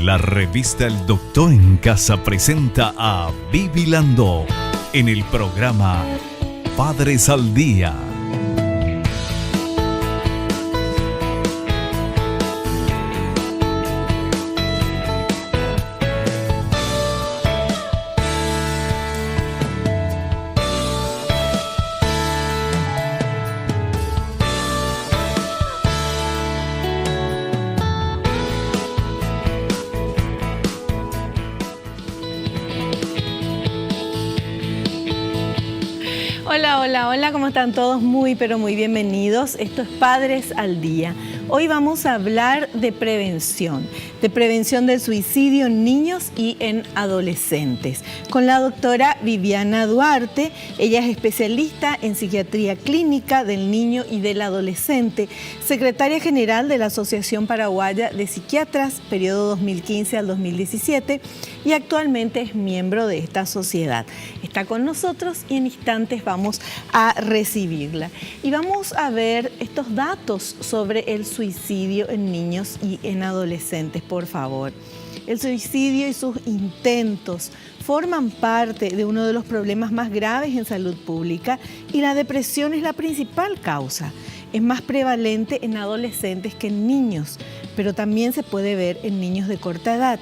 La revista El Doctor en Casa presenta a Vivi Landó en el programa Padres al Día. Hola, ¿cómo están todos? Muy, pero muy bienvenidos. Esto es Padres al Día. Hoy vamos a hablar de prevención del suicidio en niños y en adolescentes, con la doctora Viviana Duarte. Ella es especialista en psiquiatría clínica del niño y del adolescente, secretaria general de la Asociación Paraguaya de Psiquiatras, periodo 2015 al 2017, y actualmente es miembro de esta sociedad. Está con nosotros y en instantes vamos a recibirla. Y vamos a ver estos datos sobre el suicidio en niños y en adolescentes, por favor. El suicidio y sus intentos forman parte de uno de los problemas más graves en salud pública y la depresión es la principal causa. Es más prevalente en adolescentes que en niños, pero también se puede ver en niños de corta edad.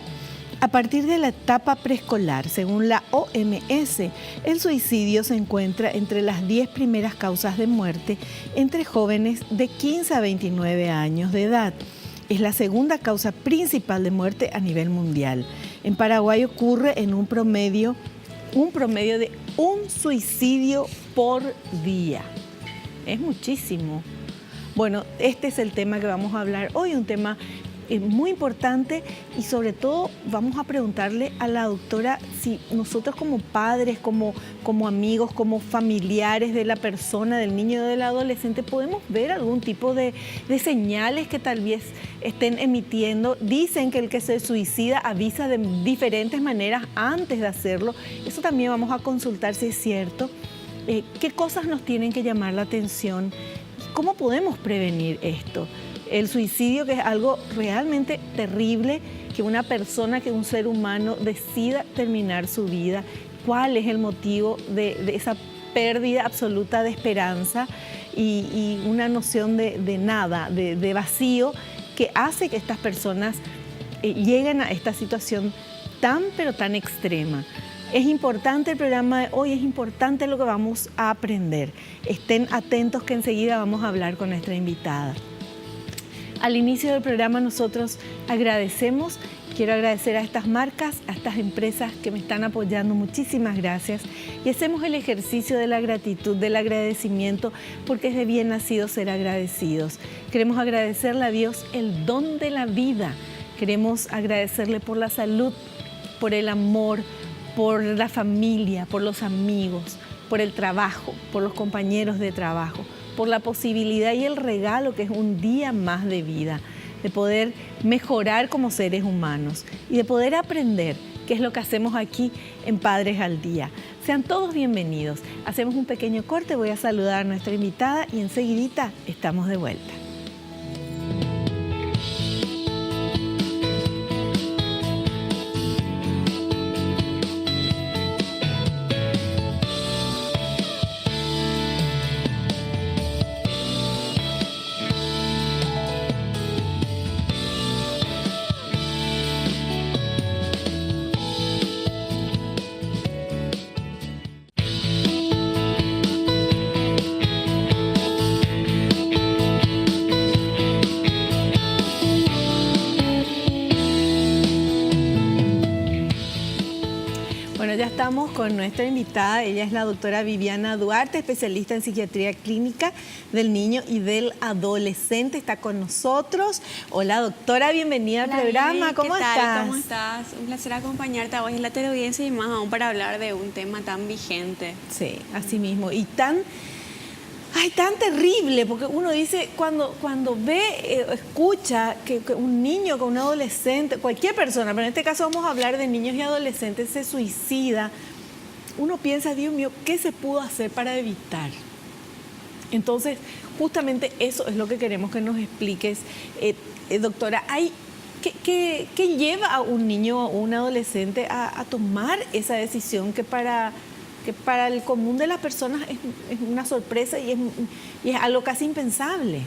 A partir de la etapa preescolar, según la OMS, el suicidio se encuentra entre las 10 primeras causas de muerte entre jóvenes de 15 a 29 años de edad. Es la segunda causa principal de muerte a nivel mundial. En Paraguay ocurre en un promedio de un suicidio por día. Es muchísimo. Bueno, este es el tema que vamos a hablar hoy, un tema muy importante, y sobre todo vamos a preguntarle a la doctora si nosotros como padres, como amigos, como familiares de la persona, del niño o del adolescente, podemos ver algún tipo de señales que tal vez estén emitiendo. Dicen que el que se suicida avisa de diferentes maneras antes de hacerlo. Eso también vamos a consultar si es cierto. ¿Qué cosas nos tienen que llamar la atención? ¿Cómo podemos prevenir esto? El suicidio, que es algo realmente terrible, que una persona, que un ser humano decida terminar su vida. ¿Cuál es el motivo de esa pérdida absoluta de esperanza y una noción de nada, de vacío, que hace que estas personas lleguen a esta situación tan, pero tan extrema? Es importante el programa de hoy, es importante lo que vamos a aprender. Estén atentos que enseguida vamos a hablar con nuestra invitada. Al inicio del programa nosotros quiero agradecer a estas marcas, a estas empresas que me están apoyando, muchísimas gracias. Y hacemos el ejercicio de la gratitud, del agradecimiento, porque es de bien nacido ser agradecidos. Queremos agradecerle a Dios el don de la vida. Queremos agradecerle por la salud, por el amor, por la familia, por los amigos, por el trabajo, por los compañeros de trabajo, por la posibilidad y el regalo que es un día más de vida, de poder mejorar como seres humanos y de poder aprender, que es lo que hacemos aquí en Padres al Día. Sean todos bienvenidos. Hacemos un pequeño corte, voy a saludar a nuestra invitada y enseguidita estamos de vuelta. Ya estamos con nuestra invitada. Ella es la doctora Viviana Duarte, especialista en psiquiatría clínica del niño y del adolescente. Está con nosotros. Hola, doctora, bienvenida al programa. ¿Cómo estás? ¿Cómo estás? Un placer acompañarte a vos y la teleaudiencia, y más aún para hablar de un tema tan vigente. Sí, así mismo. Y tan terrible, porque uno dice, cuando ve, escucha que un niño, que un adolescente, cualquier persona, pero en este caso vamos a hablar de niños y adolescentes, se suicida, uno piensa, Dios mío, ¿qué se pudo hacer para evitar? Entonces, justamente eso es lo que queremos que nos expliques, doctora. ¿Qué lleva a un niño o un adolescente a tomar esa decisión que para el común de las personas es una sorpresa y es algo casi impensable?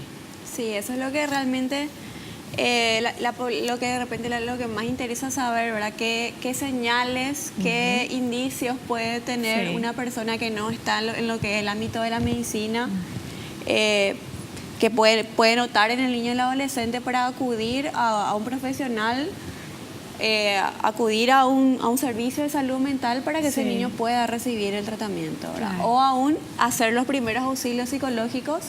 Sí, eso es lo que realmente, lo que de repente lo que más interesa saber, ¿verdad? ¿Qué señales, qué indicios puede tener una persona que no está en lo que es el ámbito de la medicina, que puede notar en el niño y el adolescente para acudir a un profesional, acudir a un servicio de salud mental para que ese niño pueda recibir el tratamiento, ¿verdad? Claro. O aún hacer los primeros auxilios psicológicos,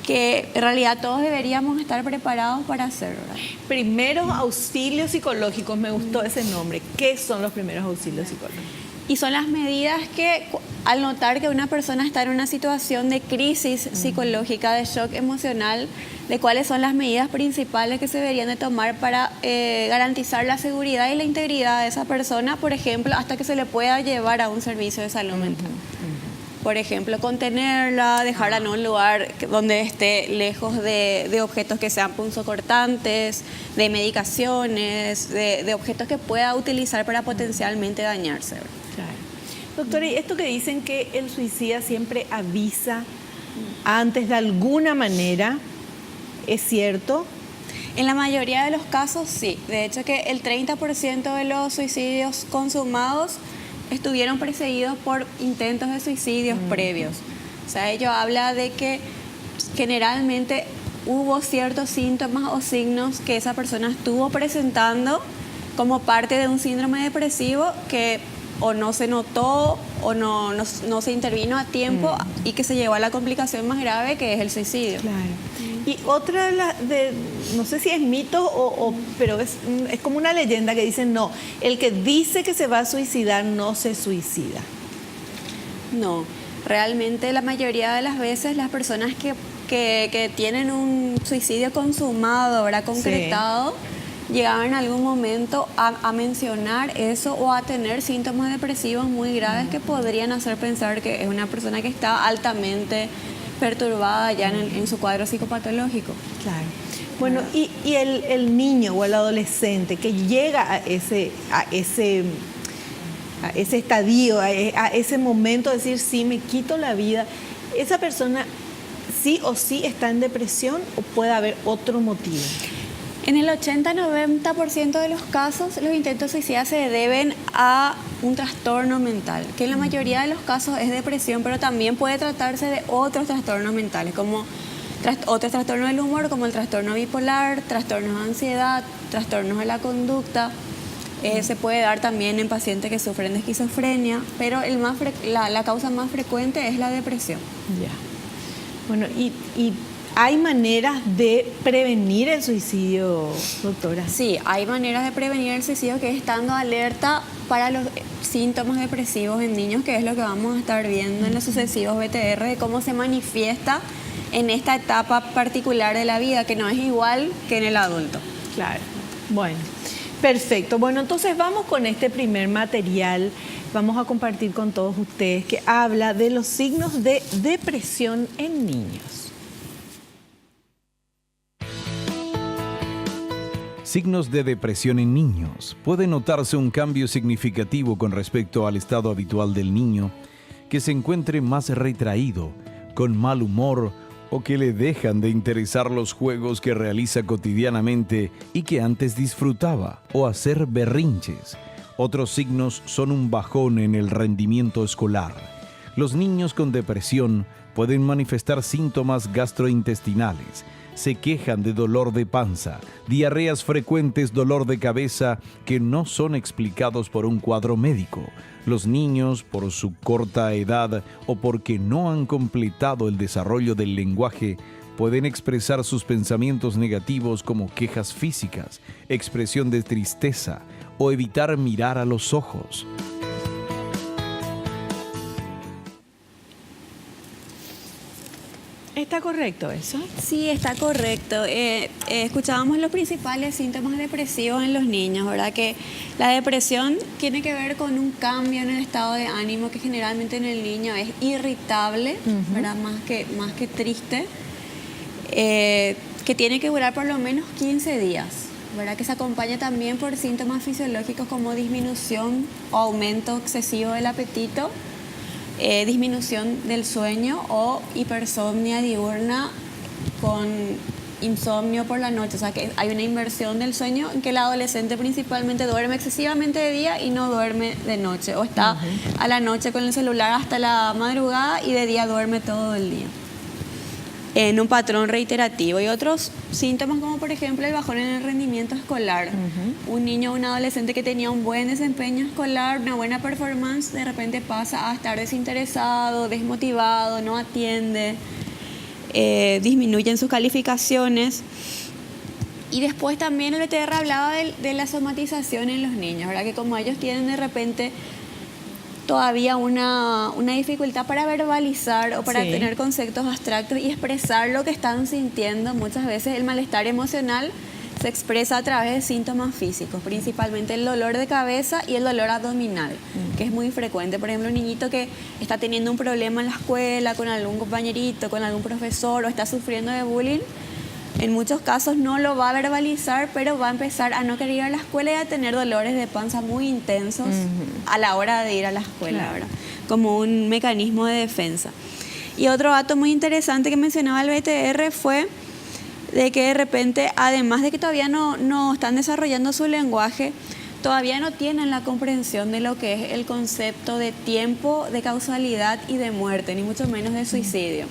que en realidad todos deberíamos estar preparados para hacer, ¿verdad? Primeros auxilios psicológicos, me gustó ese nombre. ¿Qué son los primeros auxilios psicológicos? Y son las medidas que, al notar que una persona está en una situación de crisis psicológica, de shock emocional, de cuáles son las medidas principales que se deberían de tomar para garantizar la seguridad y la integridad de esa persona, por ejemplo, hasta que se le pueda llevar a un servicio de salud mental. Por ejemplo, contenerla, dejarla en un lugar donde esté lejos de objetos que sean punzocortantes, de medicaciones, de objetos que pueda utilizar para potencialmente dañarse. Claro. Doctora, y esto que dicen que el suicida siempre avisa antes de alguna manera, ¿es cierto? En la mayoría de los casos sí. De hecho, que el 30% de los suicidios consumados estuvieron precedidos por intentos de suicidios previos. O sea, ello habla de que generalmente hubo ciertos síntomas o signos que esa persona estuvo presentando como parte de un síndrome depresivo que o no se notó o no se intervino a tiempo y que se llevó a la complicación más grave, que es el suicidio. Claro. Y otra no sé si es mito pero es como una leyenda que dicen, no, el que dice que se va a suicidar no se suicida. No, realmente la mayoría de las veces las personas que tienen un suicidio consumado, ¿verdad? Concretado, llegaban en algún momento a mencionar eso o a tener síntomas depresivos muy graves que podrían hacer pensar que es una persona que está altamente perturbada ya en su cuadro psicopatológico. Claro. Bueno, y el niño o el adolescente que llega a ese estadio, a ese momento de decir, sí, me quito la vida, ¿esa persona sí o sí está en depresión o puede haber otro motivo? En el 80-90% de los casos, los intentos suicidas se deben a un trastorno mental, que en la mayoría de los casos es depresión, pero también puede tratarse de otros trastornos mentales, como otros trastornos del humor, como el trastorno bipolar, trastornos de ansiedad, trastornos de la conducta. Se puede dar también en pacientes que sufren de esquizofrenia, pero la causa más frecuente es la depresión. Ya. Bueno, y ¿hay maneras de prevenir el suicidio, doctora? Sí, hay maneras de prevenir el suicidio, que es estando alerta para los síntomas depresivos en niños, que es lo que vamos a estar viendo en los sucesivos BTR, de cómo se manifiesta en esta etapa particular de la vida, que no es igual que en el adulto. Claro. Bueno, perfecto. Bueno, entonces vamos con este primer material. Vamos a compartir con todos ustedes, que habla de los signos de depresión en niños. Signos de depresión en niños. Puede notarse un cambio significativo con respecto al estado habitual del niño, que se encuentre más retraído, con mal humor o que le dejan de interesar los juegos que realiza cotidianamente y que antes disfrutaba, o hacer berrinches. Otros signos son un bajón en el rendimiento escolar. Los niños con depresión pueden manifestar síntomas gastrointestinales. Se quejan de dolor de panza, diarreas frecuentes, dolor de cabeza que no son explicados por un cuadro médico. Los niños, por su corta edad o porque no han completado el desarrollo del lenguaje, pueden expresar sus pensamientos negativos como quejas físicas, expresión de tristeza o evitar mirar a los ojos. ¿Está correcto eso? Sí, está correcto. Escuchábamos los principales síntomas depresivos en los niños, ¿verdad? Que la depresión tiene que ver con un cambio en el estado de ánimo, que generalmente en el niño es irritable, ¿verdad? Más que triste, que tiene que durar por lo menos 15 días. ¿verdad? Que se acompaña también por síntomas fisiológicos como disminución o aumento excesivo del apetito, disminución del sueño o hipersomnia diurna con insomnio por la noche. O sea que hay una inversión del sueño en que el adolescente principalmente duerme excesivamente de día y no duerme de noche, o está a la noche con el celular hasta la madrugada y de día duerme todo el día en un patrón reiterativo. Y otros síntomas como por ejemplo el bajón en el rendimiento escolar. Un niño o un adolescente que tenía un buen desempeño escolar, una buena performance, de repente pasa a estar desinteresado, desmotivado, no atiende, disminuyen sus calificaciones. Y después también el ETR hablaba de la somatización en los niños, ¿verdad? Que como ellos tienen de repente todavía una dificultad para verbalizar o para tener conceptos abstractos y expresar lo que están sintiendo, muchas veces el malestar emocional se expresa a través de síntomas físicos, principalmente el dolor de cabeza y el dolor abdominal, que es muy frecuente. Por ejemplo, un niñito que está teniendo un problema en la escuela con algún compañerito, con algún profesor, o está sufriendo de bullying, en muchos casos no lo va a verbalizar, pero va a empezar a no querer ir a la escuela y a tener dolores de panza muy intensos a la hora de ir a la escuela, ¿verdad? Como un mecanismo de defensa. Y otro dato muy interesante que mencionaba el BTR fue de que de repente, además de que todavía no están desarrollando su lenguaje, todavía no tienen la comprensión de lo que es el concepto de tiempo, de causalidad y de muerte, ni mucho menos de suicidio.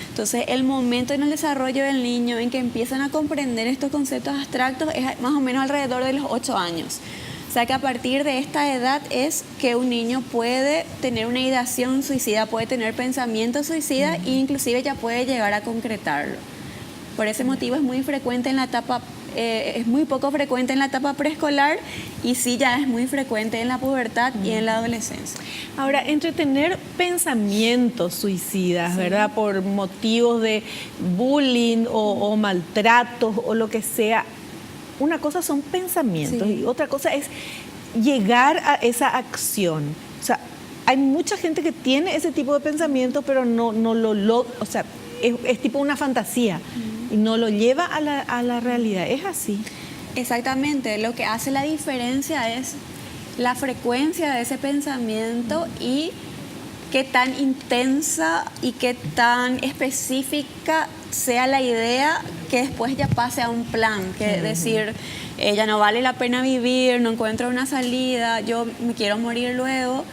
Entonces, el momento en el desarrollo del niño en que empiezan a comprender estos conceptos abstractos es más o menos alrededor de los 8 años. O sea que a partir de esta edad es que un niño puede tener una ideación suicida, puede tener pensamientos suicidas e inclusive ya puede llegar a concretarlo. Por ese motivo es muy frecuente en la etapa es muy poco frecuente en la etapa preescolar y sí ya es muy frecuente en la pubertad y en la adolescencia. Ahora, entre tener pensamientos suicidas, ¿verdad? Por motivos de bullying o maltratos o lo que sea, una cosa son pensamientos y otra cosa es llegar a esa acción. O sea, hay mucha gente que tiene ese tipo de pensamientos, pero no lo logra, o sea, es tipo una fantasía. Y no lo lleva a la realidad. ¿Es así? Exactamente. Lo que hace la diferencia es la frecuencia de ese pensamiento y qué tan intensa y qué tan específica sea la idea que después ya pase a un plan. Que decir, ya no vale la pena vivir, no encuentro una salida, yo me quiero morir luego.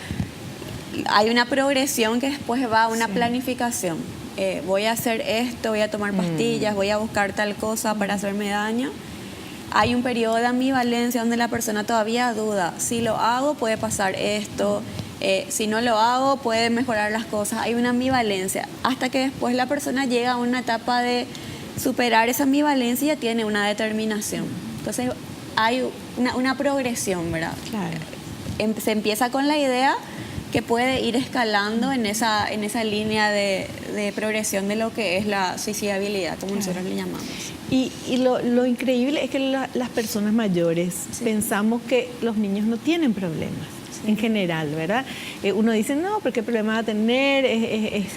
Hay una progresión que después va a una planificación. Voy a hacer esto, voy a tomar pastillas, voy a buscar tal cosa para hacerme daño. Hay un periodo de ambivalencia donde la persona todavía duda, si lo hago puede pasar esto, si no lo hago puede mejorar las cosas. Hay una ambivalencia hasta que después la persona llega a una etapa de superar esa ambivalencia y ya tiene una determinación. Entonces hay una progresión, ¿verdad? Claro. Se empieza con la idea que puede ir escalando en esa línea de progresión de lo que es la suicidabilidad, como nosotros le llamamos. Y lo increíble es que las personas mayores pensamos que los niños no tienen problemas. En general, ¿verdad? Uno dice, no, pero ¿qué problema va a tener? Es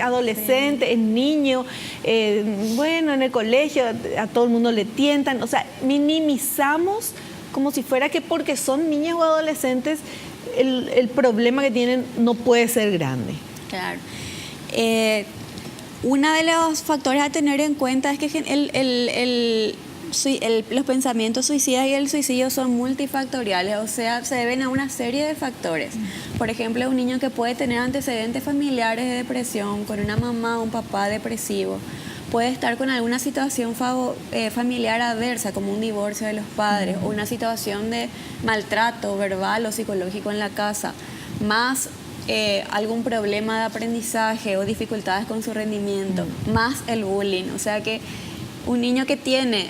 adolescente, es niño, bueno, en el colegio a todo el mundo le tientan. O sea, minimizamos como si fuera que porque son niños o adolescentes el problema que tienen no puede ser grande. Claro. Uno de los factores a tener en cuenta es que los pensamientos suicidas y el suicidio son multifactoriales, o sea, se deben a una serie de factores. Por ejemplo, un niño que puede tener antecedentes familiares de depresión, con una mamá o un papá depresivo, puede estar con alguna situación familiar adversa, como un divorcio de los padres o una situación de maltrato verbal o psicológico en la casa, más algún problema de aprendizaje o dificultades con su rendimiento, más el bullying. O sea que un niño que tiene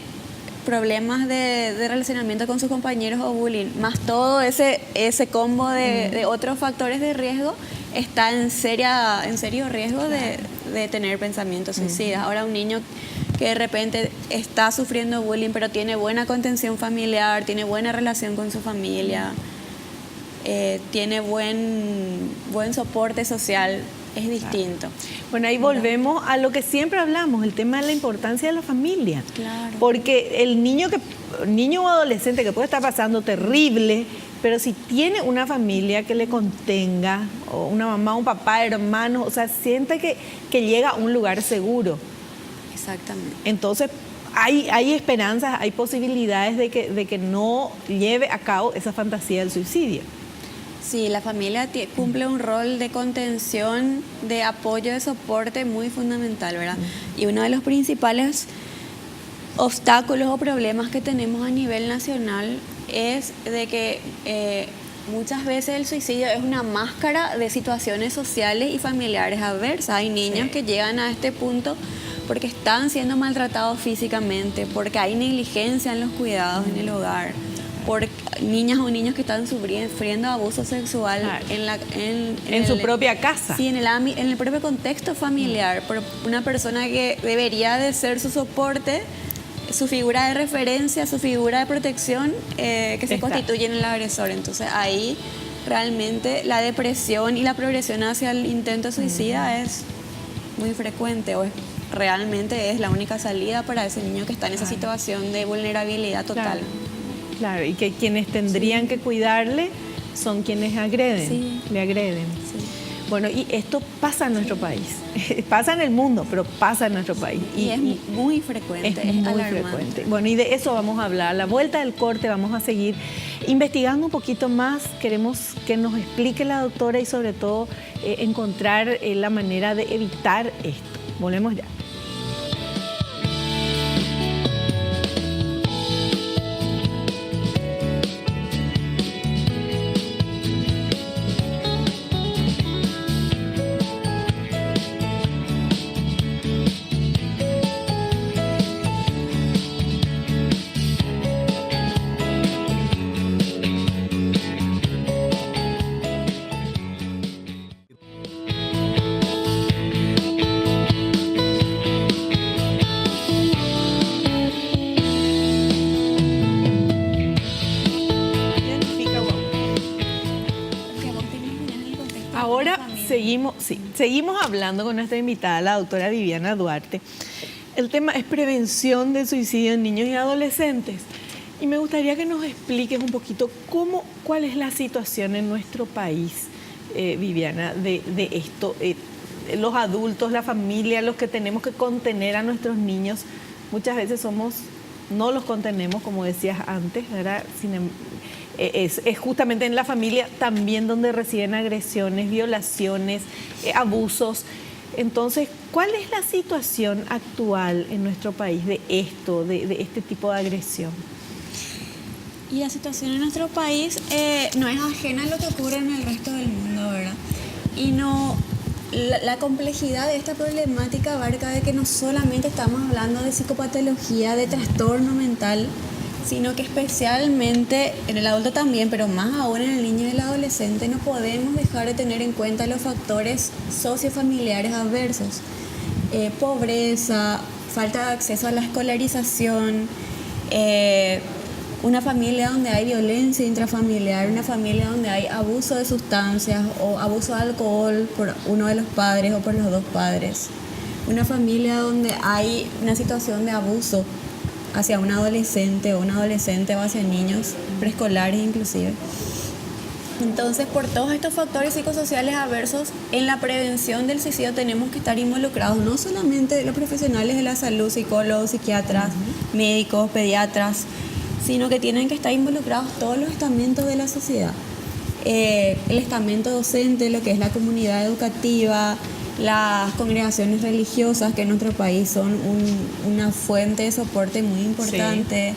problemas de relacionamiento con sus compañeros o bullying, más todo ese combo de otros factores de riesgo, está en serio riesgo de tener pensamientos suicidas. Ahora, un niño que de repente está sufriendo bullying, pero tiene buena contención familiar, tiene buena relación con su familia, tiene buen soporte social, es distinto. Bueno, ahí volvemos a lo que siempre hablamos, el tema de la importancia de la familia. Claro. Porque el niño o adolescente que puede estar pasando terrible, pero si tiene una familia que le contenga, o una mamá, un papá, hermanos, o sea, siente que llega a un lugar seguro. Exactamente. Entonces, hay esperanzas, hay posibilidades de que no lleve a cabo esa fantasía del suicidio. Sí, la familia cumple un rol de contención, de apoyo, de soporte muy fundamental, ¿verdad? Y uno de los principales obstáculos o problemas que tenemos a nivel nacional es de que muchas veces el suicidio es una máscara de situaciones sociales y familiares adversas. Hay niños que llegan a este punto porque están siendo maltratados físicamente, porque hay negligencia en los cuidados en el hogar, por niñas o niños que están sufriendo abuso sexual en su propia casa. Sí, en el propio contexto familiar, por una persona que debería de ser su soporte, su figura de referencia, su figura de protección, que se constituye en el agresor. Entonces ahí realmente la depresión y la progresión hacia el intento suicida es muy frecuente, o realmente es la única salida para ese niño que está en esa situación de vulnerabilidad total. Claro, y que quienes tendrían que cuidarle son quienes le agreden. Sí. Bueno, y esto pasa en nuestro país, pasa en el mundo, pero pasa en nuestro país. Y es muy frecuente, es muy alarmante. frecuente. Bueno, y de eso vamos a hablar. A la vuelta del corte vamos a seguir investigando un poquito más. Queremos que nos explique la doctora y sobre todo encontrar la manera de evitar esto. Volvemos ya. Seguimos hablando con nuestra invitada, la doctora Viviana Duarte. El tema es prevención del suicidio en niños y adolescentes. Y me gustaría que nos expliques un poquito cuál es la situación en nuestro país, Viviana, de esto. Los adultos, la familia, los que tenemos que contener a nuestros niños, muchas veces no los contenemos, como decías antes, ¿verdad? Es justamente en la familia también donde reciben agresiones, violaciones, abusos. Entonces, ¿cuál es la situación actual en nuestro país de esto, de este tipo de agresión? Y la situación en nuestro país no es ajena a lo que ocurre en el resto del mundo, ¿verdad? Y la complejidad de esta problemática abarca de que no solamente estamos hablando de psicopatología, de trastorno mental, sino que especialmente en el adulto también, pero más aún en el niño y el adolescente, no podemos dejar de tener en cuenta los factores sociofamiliares adversos. Pobreza, falta de acceso a la escolarización, una familia donde hay violencia intrafamiliar, una familia donde hay abuso de sustancias o abuso de alcohol por uno de los padres o por los dos padres, una familia donde hay una situación de abuso hacia un adolescente o hacia niños preescolares inclusive. Entonces, por todos estos factores psicosociales adversos, en la prevención del suicidio tenemos que estar involucrados no solamente los profesionales de la salud, psicólogos, psiquiatras, médicos, pediatras, sino que tienen que estar involucrados todos los estamentos de la sociedad. El estamento docente, lo que es la comunidad educativa, las congregaciones religiosas, que en nuestro país son una fuente de soporte muy importante,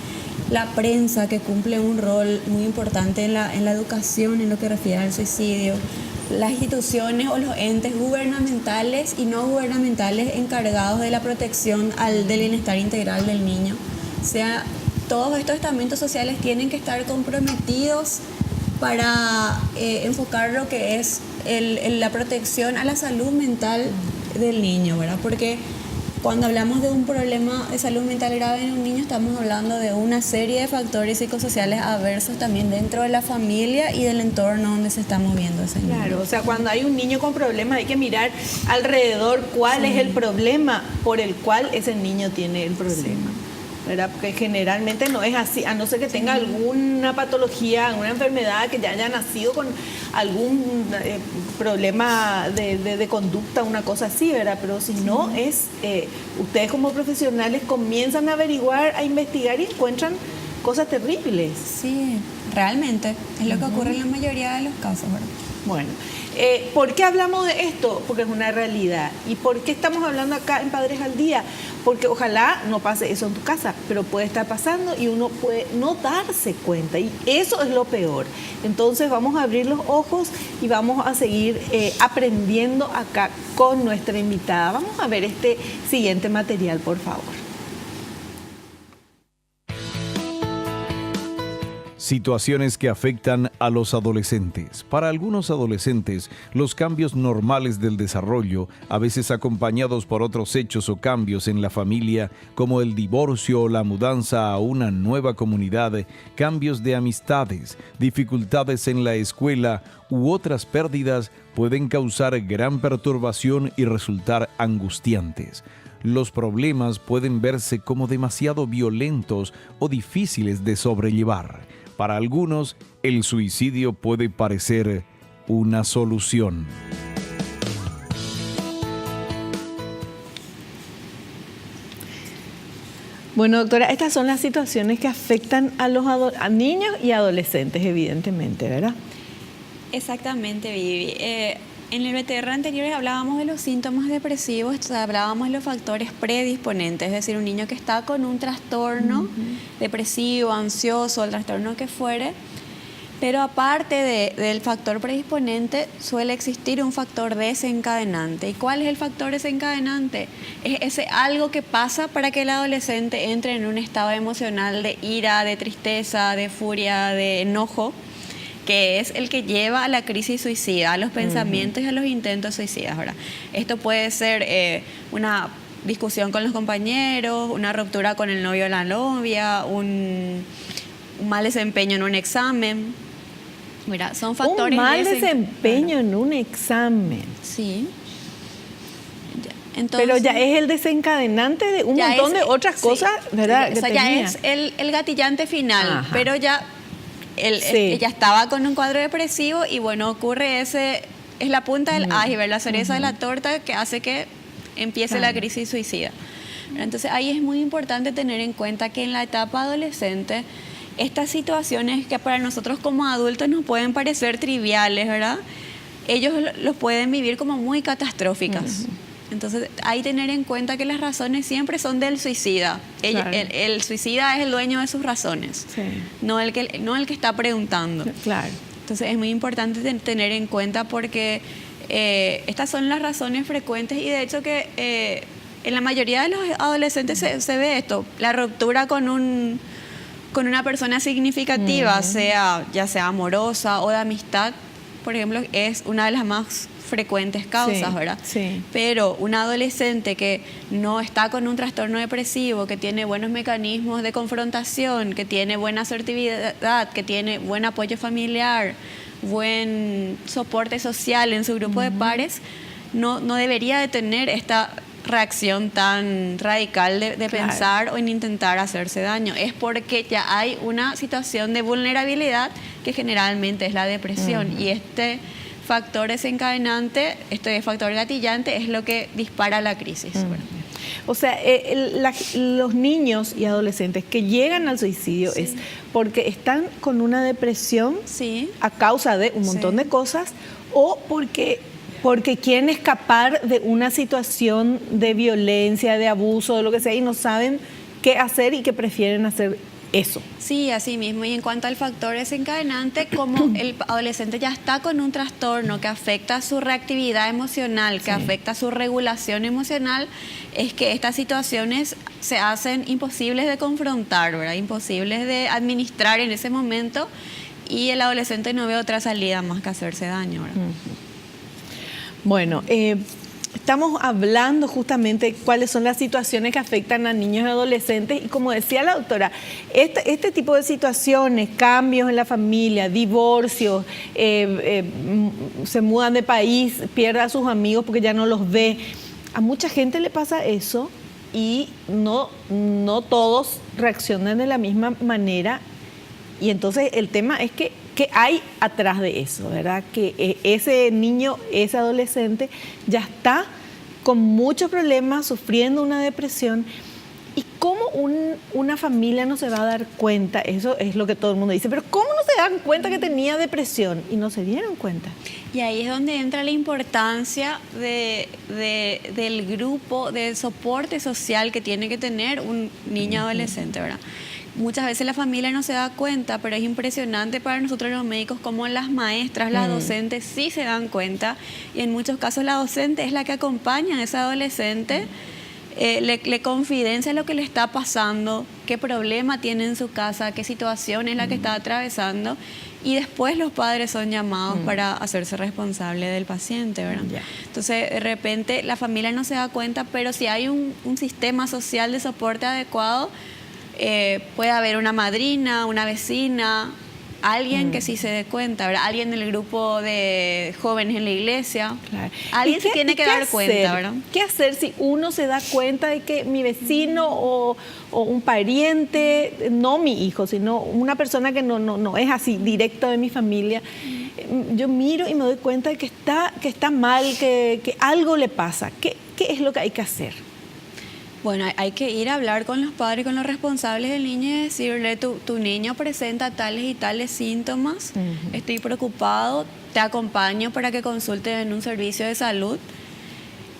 la prensa, que cumple un rol muy importante en la educación en lo que refiere al suicidio, las instituciones o los entes gubernamentales y no gubernamentales encargados de la protección del bienestar integral del niño. O sea, todos estos estamentos sociales tienen que estar comprometidos para enfocar lo que es la protección a la salud mental del niño, ¿verdad? Porque cuando hablamos de un problema de salud mental grave en un niño, estamos hablando de una serie de factores psicosociales adversos también dentro de la familia y del entorno donde se está moviendo ese niño. Claro, o sea, cuando hay un niño con problemas hay que mirar alrededor cuál es el problema por el cual ese niño tiene el problema. ¿Verdad? Porque generalmente no es así, a no ser que tenga alguna patología, alguna enfermedad, que ya haya nacido con algún problema de conducta, una cosa así, ¿verdad? Pero si no es, ustedes como profesionales comienzan a averiguar, a investigar y encuentran cosas terribles. Sí, realmente, es lo que ocurre en la mayoría de los casos, ¿verdad? Bueno, ¿por qué hablamos de esto? Porque es una realidad. ¿Y por qué estamos hablando acá en Padres al Día? Porque ojalá no pase eso en tu casa, pero puede estar pasando y uno puede no darse cuenta. Y eso es lo peor. Entonces vamos a abrir los ojos y vamos a seguir aprendiendo acá con nuestra invitada. Vamos a ver este siguiente material, por favor. Situaciones que afectan a los adolescentes. Para algunos adolescentes, los cambios normales del desarrollo, a veces acompañados por otros hechos o cambios en la familia, como el divorcio o la mudanza a una nueva comunidad, cambios de amistades, dificultades en la escuela u otras pérdidas, pueden causar gran perturbación y resultar angustiantes. Los problemas pueden verse como demasiado violentos o difíciles de sobrellevar. Para algunos, el suicidio puede parecer una solución. Bueno, doctora, estas son las situaciones que afectan a los a niños y adolescentes, evidentemente, ¿verdad? Exactamente, Vivi. En el BTR anterior hablábamos de los síntomas depresivos, hablábamos de los factores predisponentes, es decir, un niño que está con un trastorno depresivo, ansioso, el trastorno que fuere, pero aparte del factor predisponente suele existir un factor desencadenante. ¿Y cuál es el factor desencadenante? Es ese algo que pasa para que el adolescente entre en un estado emocional de ira, de tristeza, de furia, de enojo, que es el que lleva a la crisis suicida, a los pensamientos y a los intentos suicidas. ¿Verdad? Esto puede ser una discusión con los compañeros, una ruptura con el novio o la novia, un mal desempeño en un examen. Mira, son factores. Un mal desempeño en un examen. Sí. Entonces, pero ya es el desencadenante de un montón de otras cosas, ¿verdad? O sea, ya es el gatillante final, ajá, pero ya ella estaba con un cuadro depresivo y bueno, ocurre es la punta del iceberg, la cereza de la torta que hace que empiece la crisis suicida. Entonces ahí es muy importante tener en cuenta que en la etapa adolescente estas situaciones que para nosotros como adultos nos pueden parecer triviales, ¿verdad? Ellos los pueden vivir como muy catastróficas. Entonces, hay que tener en cuenta que las razones siempre son del suicida. Claro. El suicida es el dueño de sus razones, sí, no el que está preguntando. Claro. Entonces, es muy importante tener en cuenta porque estas son las razones frecuentes y de hecho que en la mayoría de los adolescentes se ve esto, la ruptura con una persona significativa, ya sea amorosa o de amistad, por ejemplo, es una de las más frecuentes causas, ¿verdad? Sí. Pero un adolescente que no está con un trastorno depresivo, que tiene buenos mecanismos de confrontación, que tiene buena asertividad, que tiene buen apoyo familiar, buen soporte social en su grupo de pares, no debería de tener esta reacción tan radical de pensar o en intentar hacerse daño. Es porque ya hay una situación de vulnerabilidad que generalmente es la depresión y este factor desencadenante, este factor gatillante es lo que dispara la crisis. O sea, los niños y adolescentes que llegan al suicidio es porque están con una depresión a causa de un montón de cosas o porque quieren escapar de una situación de violencia, de abuso, de lo que sea y no saben qué hacer y que prefieren hacer eso. Sí, así mismo. Y en cuanto al factor desencadenante, como el adolescente ya está con un trastorno que afecta su reactividad emocional, que afecta su regulación emocional, es que estas situaciones se hacen imposibles de confrontar, ¿verdad? Imposibles de administrar en ese momento y el adolescente no ve otra salida más que hacerse daño, ¿verdad? Bueno, estamos hablando justamente de cuáles son las situaciones que afectan a niños y adolescentes y como decía la doctora, este tipo de situaciones, cambios en la familia, divorcios, se mudan de país, pierde a sus amigos porque ya no los ve. A mucha gente le pasa eso y no todos reaccionan de la misma manera y entonces el tema es que ¿qué hay atrás de eso, verdad? Que ese niño, ese adolescente ya está con muchos problemas, sufriendo una depresión. ¿Y cómo una familia no se va a dar cuenta? Eso es lo que todo el mundo dice. Pero ¿cómo no se dan cuenta que tenía depresión? Y no se dieron cuenta. Y ahí es donde entra la importancia del grupo de soporte social que tiene que tener un niño adolescente, ¿verdad? Muchas veces la familia no se da cuenta, pero es impresionante para nosotros los médicos cómo las maestras, las docentes sí se dan cuenta y en muchos casos la docente es la que acompaña a ese adolescente, le confidencia lo que le está pasando, qué problema tiene en su casa, qué situación es la que está atravesando y después los padres son llamados para hacerse responsable del paciente, ¿verdad? Entonces, de repente la familia no se da cuenta, pero si hay un sistema social de soporte adecuado, puede haber una madrina, una vecina, alguien que sí se dé cuenta, ¿verdad? Alguien del grupo de jóvenes en la iglesia. Claro. Alguien se tiene que dar cuenta, ¿verdad? ¿Qué hacer si uno se da cuenta de que mi vecino o un pariente, no mi hijo, sino una persona que no es así directo de mi familia, yo miro y me doy cuenta de que está mal, que algo le pasa? ¿Qué es lo que hay que hacer? Bueno, hay que ir a hablar con los padres, con los responsables del niño y decirle, tu niño presenta tales y tales síntomas, estoy preocupado, te acompaño para que consulte en un servicio de salud.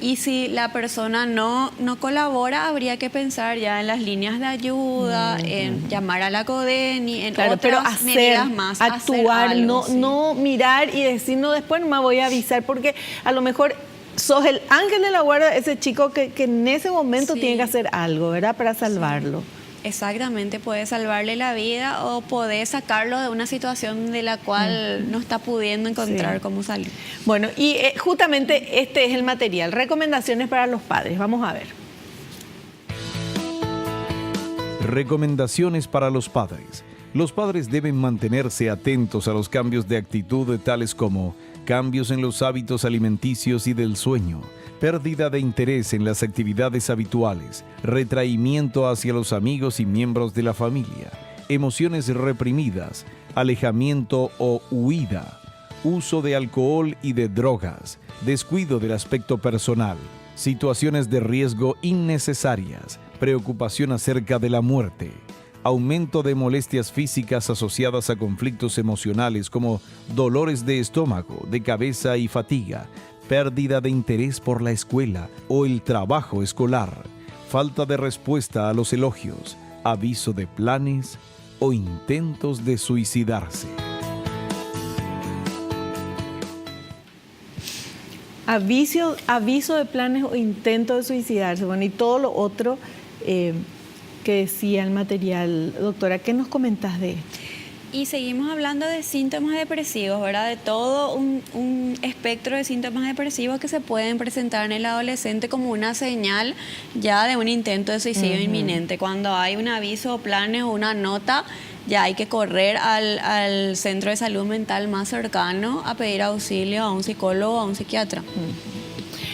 Y si la persona no colabora, habría que pensar ya en las líneas de ayuda, en llamar a la CODENI, en otras medidas más. Actuar, algo, no mirar y decir, no, después no me voy a avisar, porque a lo mejor sos el ángel de la guarda, ese chico que en ese momento tiene que hacer algo, ¿verdad? Para salvarlo. Exactamente, puede salvarle la vida o poder sacarlo de una situación de la cual no está pudiendo encontrar cómo salir. Bueno, y justamente este es el material, recomendaciones para los padres. Vamos a ver. Recomendaciones para los padres. Los padres deben mantenerse atentos a los cambios de actitud tales como cambios en los hábitos alimenticios y del sueño, pérdida de interés en las actividades habituales, retraimiento hacia los amigos y miembros de la familia, emociones reprimidas, alejamiento o huida, uso de alcohol y de drogas, descuido del aspecto personal, situaciones de riesgo innecesarias, preocupación acerca de la muerte, aumento de molestias físicas asociadas a conflictos emocionales como dolores de estómago, de cabeza y fatiga, pérdida de interés por la escuela o el trabajo escolar, falta de respuesta a los elogios, aviso de planes o intentos de suicidarse. Aviso de planes o intentos de suicidarse. Bueno, y todo lo otro que decía el material. Doctora, ¿qué nos comentás de esto? Y seguimos hablando de síntomas depresivos, ¿verdad? De todo un espectro de síntomas depresivos que se pueden presentar en el adolescente como una señal ya de un intento de suicidio inminente. Cuando hay un aviso o planes o una nota, ya hay que correr al centro de salud mental más cercano a pedir auxilio a un psicólogo o a un psiquiatra.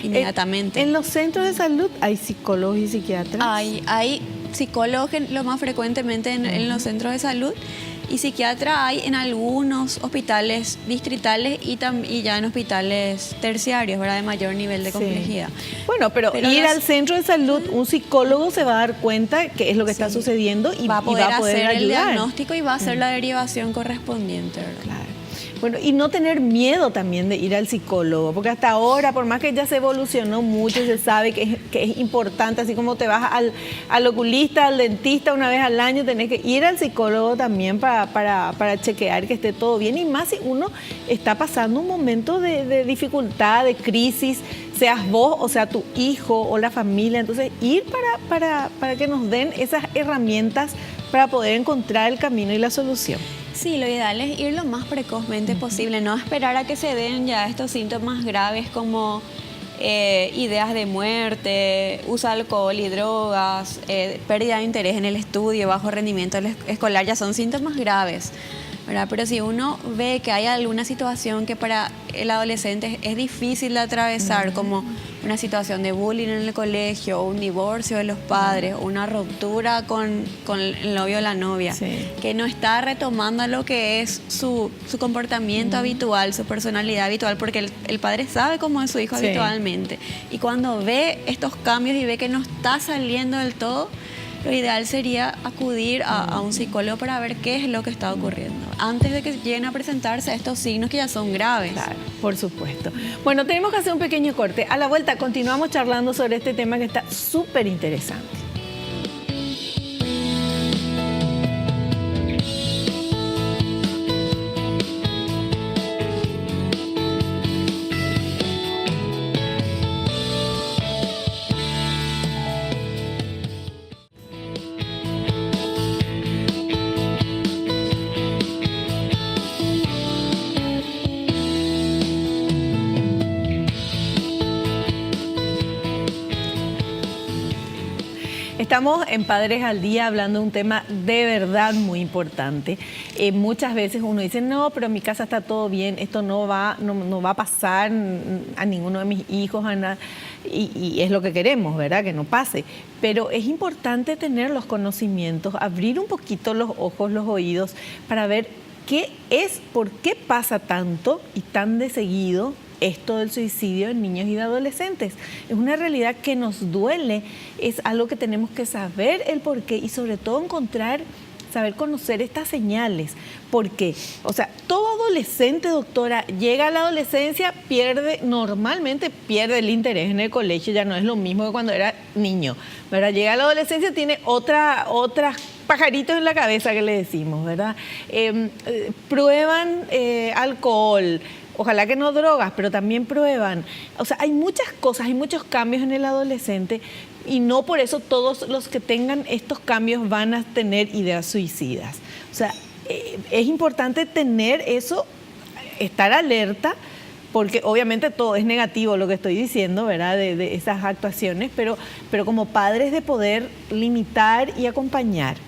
Inmediatamente. ¿En los centros de salud hay psicólogos y psiquiatras? Hay psicólogos lo más frecuentemente en los centros de salud y psiquiatra hay en algunos hospitales distritales y ya en hospitales terciarios, ¿verdad? De mayor nivel de complejidad. Bueno, pero ir al centro de salud, un psicólogo se va a dar cuenta qué es lo que está sucediendo y va a poder hacer ayudar. El diagnóstico y va a hacer la derivación correspondiente, ¿verdad? Claro. Bueno, y no tener miedo también de ir al psicólogo, porque hasta ahora, por más que ya se evolucionó mucho, se sabe que es importante, así como te vas al oculista, al dentista una vez al año, tenés que ir al psicólogo también para chequear que esté todo bien, y más si uno está pasando un momento de dificultad, de crisis, seas vos, o sea, tu hijo o la familia, entonces ir para que nos den esas herramientas para poder encontrar el camino y la solución. Sí, lo ideal es ir lo más precozmente posible, no esperar a que se den ya estos síntomas graves como ideas de muerte, uso de alcohol y drogas, pérdida de interés en el estudio, bajo rendimiento escolar, ya son síntomas graves, ¿verdad? Pero si uno ve que hay alguna situación que para el adolescente es difícil de atravesar, como una situación de bullying en el colegio, o un divorcio de los padres, o una ruptura con el novio o la novia, que no está retomando lo que es su comportamiento habitual, su personalidad habitual, porque el padre sabe cómo es su hijo habitualmente. Y cuando ve estos cambios y ve que no está saliendo del todo, lo ideal sería acudir a un psicólogo para ver qué es lo que está ocurriendo, antes de que lleguen a presentarse estos signos que ya son graves. Claro, por supuesto. Bueno, tenemos que hacer un pequeño corte. A la vuelta continuamos charlando sobre este tema que está súper interesante. Estamos en Padres al Día hablando de un tema de verdad muy importante. Muchas veces uno dice, no, pero en mi casa está todo bien, esto no va a pasar a ninguno de mis hijos, a nada. Y es lo que queremos, ¿verdad? Que no pase. Pero es importante tener los conocimientos, abrir un poquito los ojos, los oídos, para ver por qué pasa tanto y tan de seguido esto del suicidio en niños y de adolescentes. Es una realidad que nos duele, es algo que tenemos que saber el por qué y sobre todo saber conocer estas señales. ¿Por qué? O sea, todo adolescente, doctora, llega a la adolescencia, normalmente pierde el interés en el colegio, ya no es lo mismo que cuando era niño, ¿verdad? Llega a la adolescencia, tiene otras pajaritos en la cabeza que le decimos, ¿verdad? Prueban alcohol. Ojalá que no drogas, pero también prueban. O sea, hay muchas cosas, hay muchos cambios en el adolescente y no por eso todos los que tengan estos cambios van a tener ideas suicidas. O sea, es importante tener eso, estar alerta, porque obviamente todo es negativo lo que estoy diciendo, ¿verdad? De esas actuaciones, pero como padres de poder limitar y acompañar.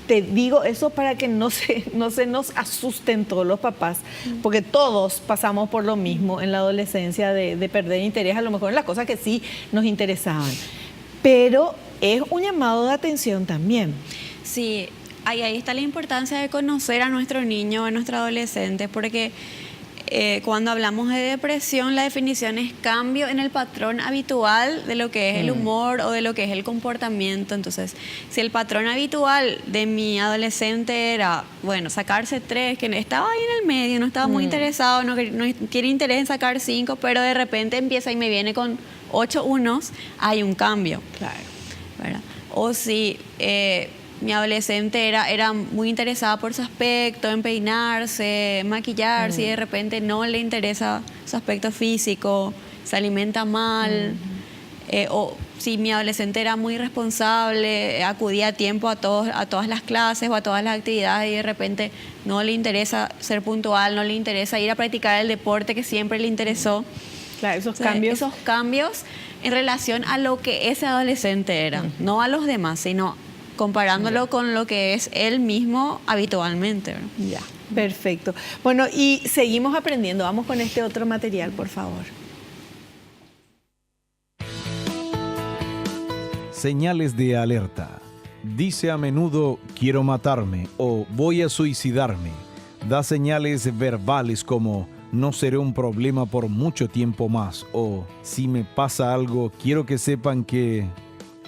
Te digo eso para que no se nos asusten todos los papás, porque todos pasamos por lo mismo en la adolescencia de perder interés, a lo mejor en las cosas que sí nos interesaban. Pero es un llamado de atención también. Sí, ahí está la importancia de conocer a nuestro niño, a nuestro adolescente, porque cuando hablamos de depresión, la definición es cambio en el patrón habitual de lo que es el humor o de lo que es el comportamiento. Entonces, si el patrón habitual de mi adolescente era, bueno, sacarse 3, que estaba ahí en el medio, no estaba muy interesado, no tiene interés en sacar 5, pero de repente empieza y me viene con 8 unos, hay un cambio. Claro. ¿Verdad? O si mi adolescente era muy interesada por su aspecto, en peinarse, maquillarse, y de repente no le interesa su aspecto físico, se alimenta mal, o si mi adolescente era muy responsable, acudía a tiempo a todas las clases o a todas las actividades y de repente no le interesa ser puntual, no le interesa ir a practicar el deporte que siempre le interesó. Claro, esos cambios en relación a lo que ese adolescente era, no a los demás, sino comparándolo con lo que es él mismo habitualmente, ¿verdad? Ya, perfecto. Bueno, y seguimos aprendiendo. Vamos con este otro material, por favor. Señales de alerta. Dice a menudo, quiero matarme o voy a suicidarme. Da señales verbales como, no seré un problema por mucho tiempo más o, si me pasa algo, quiero que sepan que...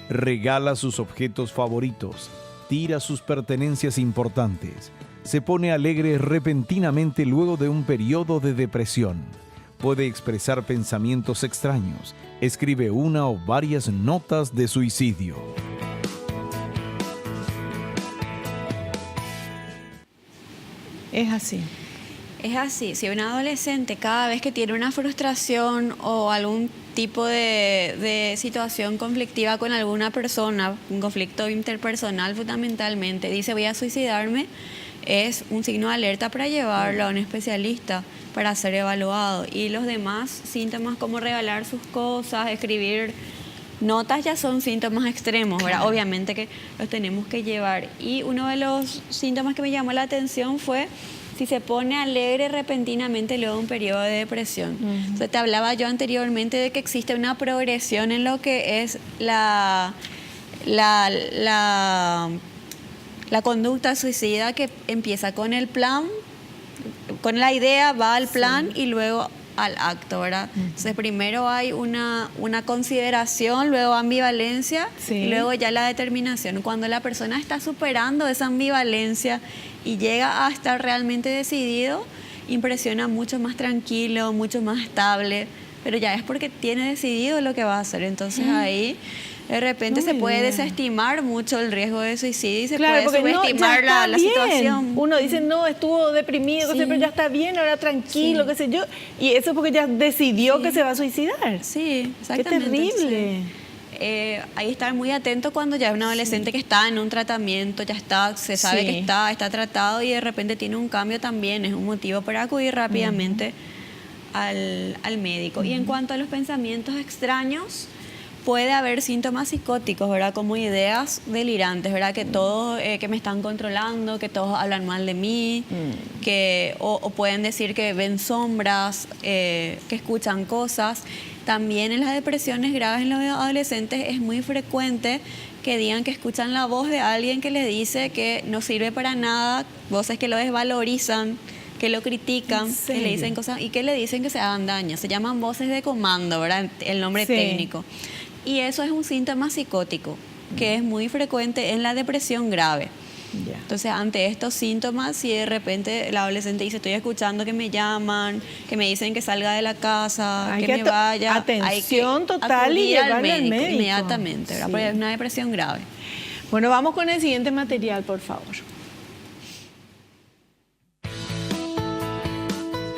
Regala sus objetos favoritos, tira sus pertenencias importantes, se pone alegre repentinamente luego de un periodo de depresión, puede expresar pensamientos extraños, escribe una o varias notas de suicidio. Es así. Es así, si un adolescente cada vez que tiene una frustración o algún tipo de situación conflictiva con alguna persona, un conflicto interpersonal fundamentalmente, dice voy a suicidarme, es un signo de alerta para llevarlo a un especialista para ser evaluado. Y los demás síntomas como regalar sus cosas, escribir notas ya son síntomas extremos, ¿verdad? Claro. Obviamente que los tenemos que llevar. Y uno de los síntomas que me llamó la atención fue si se pone alegre repentinamente luego de un periodo de depresión. Entonces te hablaba yo anteriormente de que existe una progresión en lo que es la conducta suicida, que empieza con el plan, con la idea, va al plan y luego al acto, ¿verdad? Entonces primero hay una consideración, luego ambivalencia y luego ya la determinación. Cuando la persona está superando esa ambivalencia y llega a estar realmente decidido, impresiona mucho más tranquilo, mucho más estable, pero ya es porque tiene decidido lo que va a hacer. Entonces ahí de repente se puede desestimar mucho el riesgo de suicidio y se puede subestimar la situación. Uno dice, no, estuvo deprimido, pero ya está bien, ahora tranquilo, qué sé yo. Y eso es porque ya decidió que se va a suicidar. Sí, exactamente. Qué terrible. Ahí estar muy atento cuando ya es un adolescente que está en un tratamiento, ya está, se sabe que está tratado y de repente tiene un cambio, también es un motivo para acudir rápidamente al médico. Y en cuanto a los pensamientos extraños, puede haber síntomas psicóticos, ¿verdad? Como ideas delirantes, ¿verdad? Que todos, que me están controlando, que todos hablan mal de mí, o pueden decir que ven sombras, que escuchan cosas. También en las depresiones graves en los adolescentes es muy frecuente que digan que escuchan la voz de alguien que les dice que no sirve para nada, voces que lo desvalorizan, que lo critican, que le dicen cosas y que le dicen que se hagan daño. Se llaman voces de comando, ¿verdad? El nombre técnico. Y eso es un síntoma psicótico que es muy frecuente en la depresión grave. Entonces, ante estos síntomas, si de repente el adolescente dice, estoy escuchando que me llaman, que me dicen que salga de la casa, que me vaya, atención total y llevarlo al médico inmediatamente, ¿verdad? Porque es una depresión grave. Bueno, vamos con el siguiente material, por favor.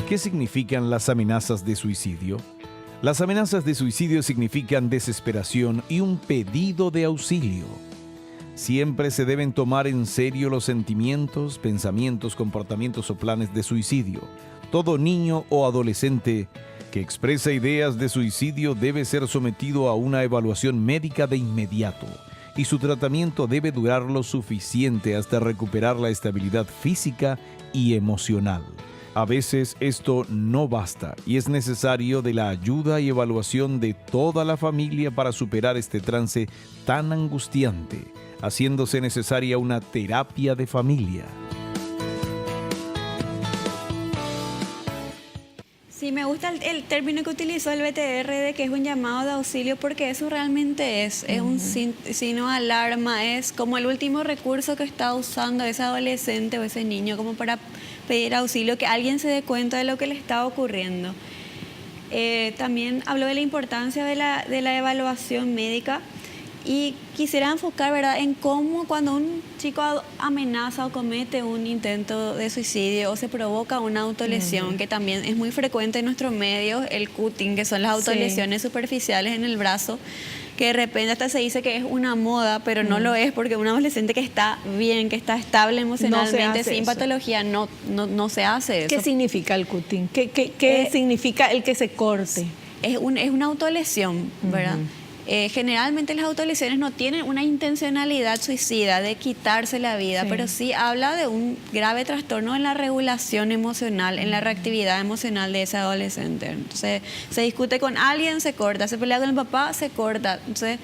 ¿Qué significan las amenazas de suicidio? Las amenazas de suicidio significan desesperación y un pedido de auxilio. Siempre se deben tomar en serio los sentimientos, pensamientos, comportamientos o planes de suicidio. Todo niño o adolescente que expresa ideas de suicidio debe ser sometido a una evaluación médica de inmediato y su tratamiento debe durar lo suficiente hasta recuperar la estabilidad física y emocional. A veces esto no basta y es necesario de la ayuda y evaluación de toda la familia para superar este trance tan angustiante, haciéndose necesaria una terapia de familia. Sí, me gusta el término que utilizó el BTR de que es un llamado de auxilio, porque eso realmente es un signo de alarma, es como el último recurso que está usando ese adolescente o ese niño como para pedir auxilio, que alguien se dé cuenta de lo que le está ocurriendo. También habló de la importancia de la evaluación médica y quisiera enfocar, ¿verdad?, en cómo cuando un chico amenaza o comete un intento de suicidio o se provoca una autolesión, que también es muy frecuente en nuestros medios, el cutting, que son las autolesiones superficiales en el brazo, que de repente hasta se dice que es una moda, pero no lo es, porque un adolescente que está bien, que está estable emocionalmente, sin patología, no se hace eso. ¿Qué significa el cutting? ¿Qué significa el que se corte? Es una autolesión, ¿verdad? Generalmente las autolesiones no tienen una intencionalidad suicida de quitarse la vida, pero sí habla de un grave trastorno en la regulación emocional, en la reactividad emocional de ese adolescente. Entonces, se discute con alguien, se corta, se pelea con el papá, se corta. Entonces,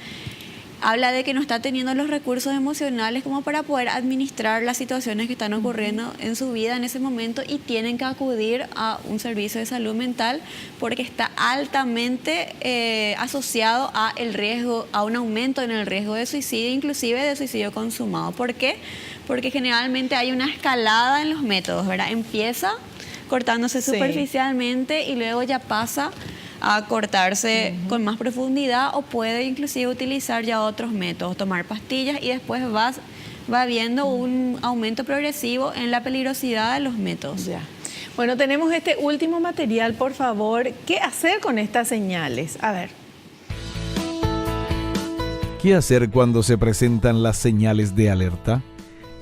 habla de que no está teniendo los recursos emocionales como para poder administrar las situaciones que están ocurriendo en su vida en ese momento, y tienen que acudir a un servicio de salud mental porque está altamente asociado a el riesgo, a un aumento en el riesgo de suicidio, inclusive de suicidio consumado. ¿Por qué? Porque generalmente hay una escalada en los métodos, ¿verdad? Empieza cortándose superficialmente y luego ya pasa a cortarse con más profundidad, o puede inclusive utilizar ya otros métodos, tomar pastillas, y después va viendo un aumento progresivo en la peligrosidad de los métodos. Bueno, tenemos este último material, por favor. ¿Qué hacer con estas señales? A ver. ¿Qué hacer cuando se presentan las señales de alerta?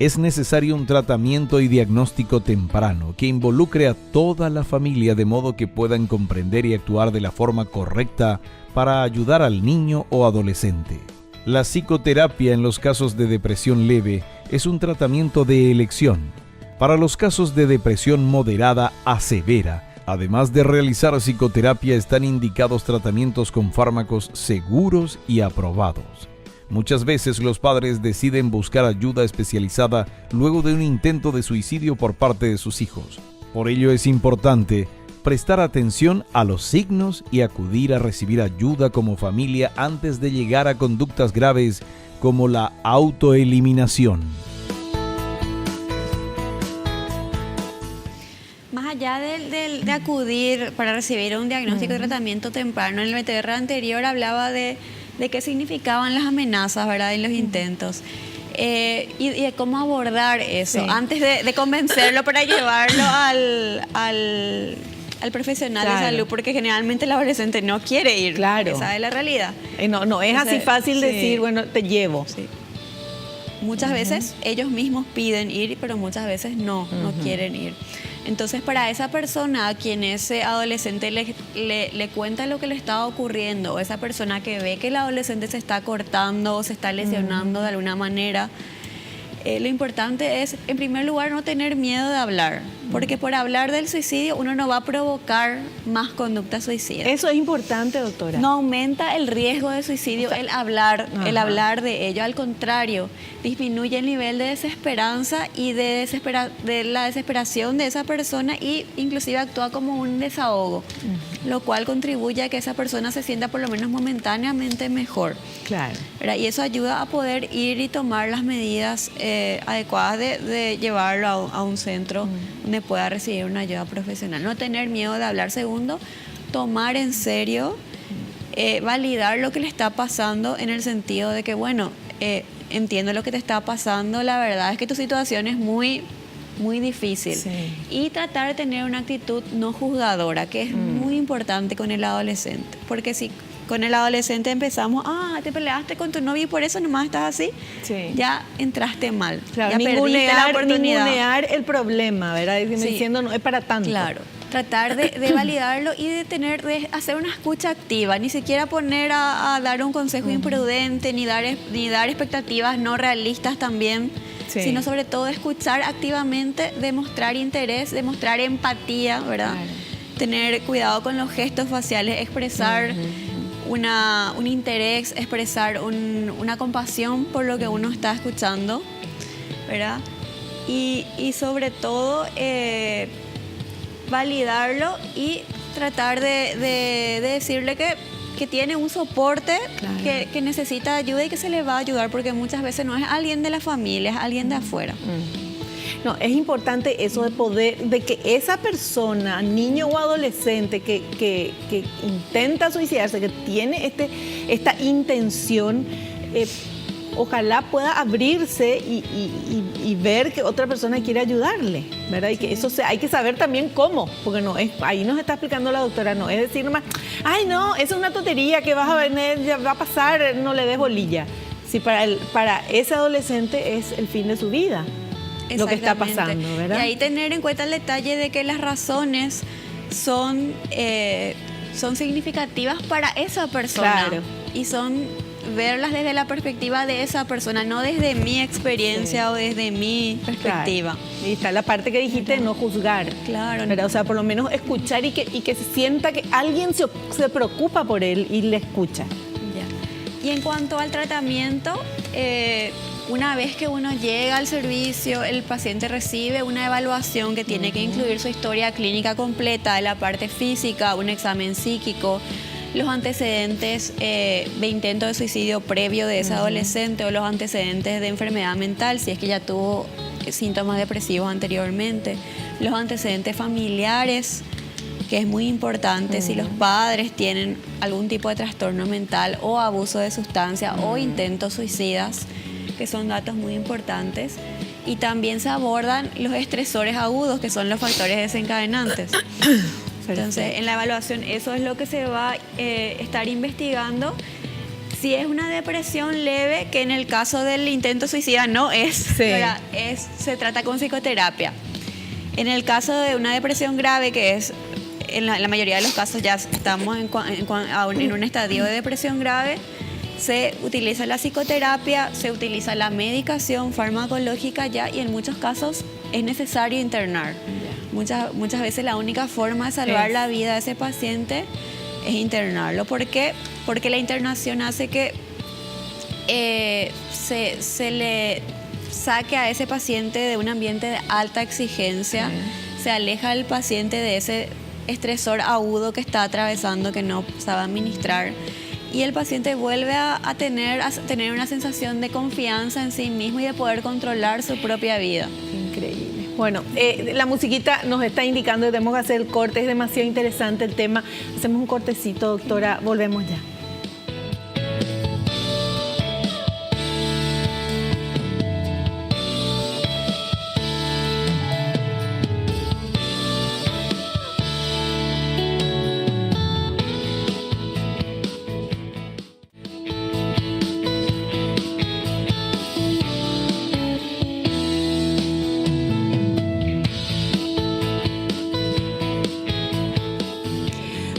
Es necesario un tratamiento y diagnóstico temprano que involucre a toda la familia de modo que puedan comprender y actuar de la forma correcta para ayudar al niño o adolescente. La psicoterapia en los casos de depresión leve es un tratamiento de elección. Para los casos de depresión moderada a severa, además de realizar psicoterapia, están indicados tratamientos con fármacos seguros y aprobados. Muchas veces los padres deciden buscar ayuda especializada luego de un intento de suicidio por parte de sus hijos. Por ello es importante prestar atención a los signos y acudir a recibir ayuda como familia antes de llegar a conductas graves como la autoeliminación. Más allá de acudir para recibir un diagnóstico y tratamiento temprano, en el BTR anterior hablaba de qué significaban las amenazas, ¿verdad? En los intentos. Y de cómo abordar eso antes de convencerlo para llevarlo al profesional de salud, porque generalmente el adolescente no quiere ir. Claro. Esa es la realidad. No es así fácil decir, bueno, te llevo. Sí. Muchas veces ellos mismos piden ir, pero muchas veces no quieren ir. Entonces, para esa persona a quien ese adolescente le cuenta lo que le está ocurriendo, o esa persona que ve que el adolescente se está cortando o se está lesionando de alguna manera, lo importante es, en primer lugar, no tener miedo de hablar, porque por hablar del suicidio uno no va a provocar más conductas suicidas. Eso es importante, doctora. No aumenta el riesgo de suicidio el hablar de ello, al contrario, disminuye el nivel de desesperanza y de la desesperación de esa persona, y inclusive actúa como un desahogo, lo cual contribuye a que esa persona se sienta por lo menos momentáneamente mejor. Claro. ¿Verdad? Y eso ayuda a poder ir y tomar las medidas adecuadas de llevarlo a un centro donde pueda recibir una ayuda profesional. No tener miedo de hablar. Segundo, tomar en serio, validar lo que le está pasando, en el sentido de que, bueno, entiendo lo que te está pasando, la verdad es que tu situación es muy difícil. Sí. Y tratar de tener una actitud no juzgadora, que es muy importante con el adolescente, porque si con el adolescente empezamos, te peleaste con tu novio y por eso nomás estás así, ya entraste mal. Claro, ya perdiste la oportunidad. Ningunear el problema, ¿verdad? Diciendo, no es para tanto. Claro, tratar de validarlo y de hacer una escucha activa, ni siquiera poner a dar un consejo imprudente, ni dar expectativas no realistas también, sino sobre todo escuchar activamente, demostrar interés, demostrar empatía, ¿verdad? Claro. Tener cuidado con los gestos faciales, expresar un interés, expresar una compasión por lo que uno está escuchando, ¿verdad? Y sobre todo validarlo y tratar de decirle que tiene un soporte, que necesita ayuda y que se le va a ayudar, porque muchas veces no es alguien de la familia, es alguien de afuera. No, es importante eso de que esa persona, niño o adolescente que intenta suicidarse, que tiene esta intención, ojalá pueda abrirse y ver que otra persona quiere ayudarle, ¿verdad? Y que eso hay que saber también cómo, porque no es, ahí nos está explicando la doctora, no es decir nomás, ay no, eso es una tontería que vas a ver, ya va a pasar, no le des bolilla. Si para ese adolescente es el fin de su vida lo que está pasando, ¿verdad? Y ahí tener en cuenta el detalle de que las razones son significativas para esa persona. Claro. Y son verlas desde la perspectiva de esa persona, no desde mi experiencia o desde mi perspectiva. Claro. Y está la parte que dijiste de no juzgar. Claro. Pero, o sea, por lo menos escuchar y que se sienta que alguien se preocupa por él y le escucha. Ya. Y en cuanto al tratamiento, una vez que uno llega al servicio, el paciente recibe una evaluación que tiene que incluir su historia clínica completa, la parte física, un examen psíquico, los antecedentes de intento de suicidio previo de ese adolescente, o los antecedentes de enfermedad mental, si es que ya tuvo síntomas depresivos anteriormente, los antecedentes familiares, que es muy importante, si los padres tienen algún tipo de trastorno mental o abuso de sustancia o intentos suicidas, que son datos muy importantes. Y también se abordan los estresores agudos, que son los factores desencadenantes. Entonces, en la evaluación eso es lo que se va a estar investigando, Si es una depresión leve, que en el caso del intento suicida no es, Sí. ¿verdad? Se trata con psicoterapia. En el caso de una depresión grave, que es, en la mayoría de los casos ya estamos aún en un estadio de depresión grave, se utiliza la psicoterapia, se utiliza la medicación farmacológica ya, y en muchos casos es necesario internar. Muchas veces la única forma de salvar la vida de ese paciente es internarlo. ¿Por qué? Porque la internación hace que se le saque a ese paciente de un ambiente de alta exigencia, se aleja al paciente de ese estresor agudo que está atravesando, que no sabe administrar, y el paciente vuelve a tener una sensación de confianza en sí mismo y de poder controlar su propia vida. Increíble. Bueno, la musiquita nos está indicando que tenemos que hacer el corte, es demasiado interesante el tema. Hacemos un cortecito, doctora, volvemos ya.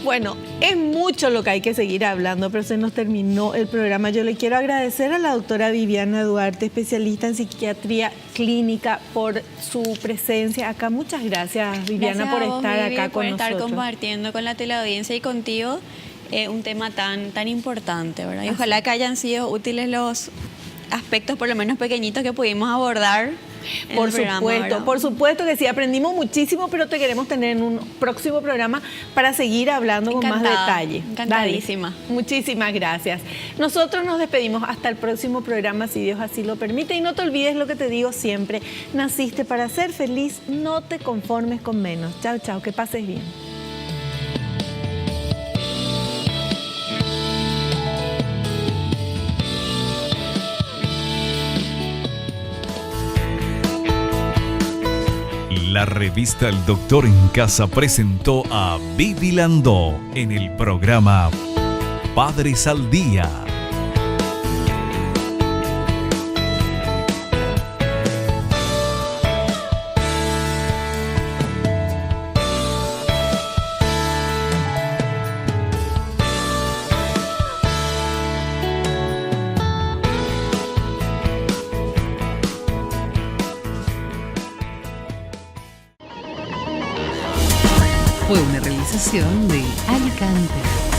Bueno, es mucho lo que hay que seguir hablando, pero se nos terminó el programa. Yo le quiero agradecer a la doctora Viviana Duarte, especialista en psiquiatría clínica, por su presencia acá. Muchas gracias, Viviana, Gracias por a vos, estar Vivi, acá con nosotros. por estar compartiendo con la teleaudiencia y contigo un tema tan importante, ¿verdad? Y ojalá que hayan sido útiles los aspectos, por lo menos pequeñitos, que pudimos abordar. Por supuesto que sí, aprendimos muchísimo, pero te queremos tener en un próximo programa para seguir hablando con más detalle. Encantadísima. Dale. Muchísimas gracias. Nosotros nos despedimos hasta el próximo programa, si Dios así lo permite. Y no te olvides lo que te digo siempre: naciste para ser feliz, no te conformes con menos. Chao, chao, que pases bien. La revista El Doctor en Casa presentó a Vivi Landó en el programa Padres al Día. Fue una realización de Alicante.